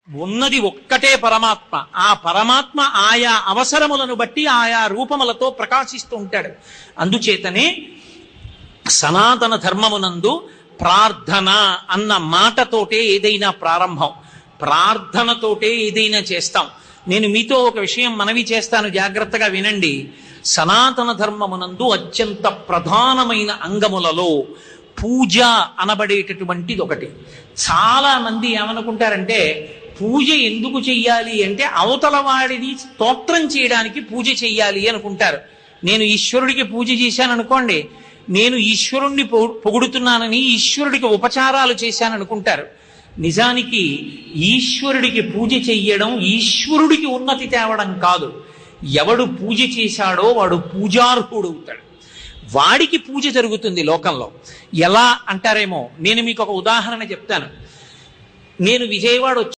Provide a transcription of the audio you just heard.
ఉన్నది ఒక్కటే పరమాత్మ. ఆ పరమాత్మ ఆయా అవసరములను బట్టి ఆయా రూపములతో ప్రకాశిస్తూ ఉంటాడు. అందుచేతనే సనాతన ధర్మమునందు ప్రార్థన అన్న మాటతోటే ఏదైనా ప్రారంభం, ప్రార్థనతోటే ఏదైనా చేస్తాం. నేను మీతో ఒక విషయం మనవి చేస్తాను, జాగ్రత్తగా వినండి. సనాతన ధర్మమునందు అత్యంత ప్రధానమైన అంగములలో పూజ అనబడేటటువంటిది ఒకటి. చాలా మంది ఏమనుకుంటారంటే పూజ ఎందుకు చెయ్యాలి అంటే అవతల వాడిని స్తోత్రం చేయడానికి పూజ చెయ్యాలి అనుకుంటారు. నేను ఈశ్వరుడికి పూజ చేశాను అనుకోండి, నేను ఈశ్వరుణ్ణి పొగుడుతున్నానని ఈశ్వరుడికి ఉపచారాలు చేశాననుకుంటారు. నిజానికి ఈశ్వరుడికి పూజ చెయ్యడం ఈశ్వరుడికి ఉన్నతి తేవడం కాదు. ఎవడు పూజ చేశాడో వాడు పూజార్హుడు అవుతాడు, వాడికి పూజ జరుగుతుంది లోకంలో. ఎలా అంటారేమో, నేను మీకు ఒక ఉదాహరణ చెప్తాను. నేను విజయవాడ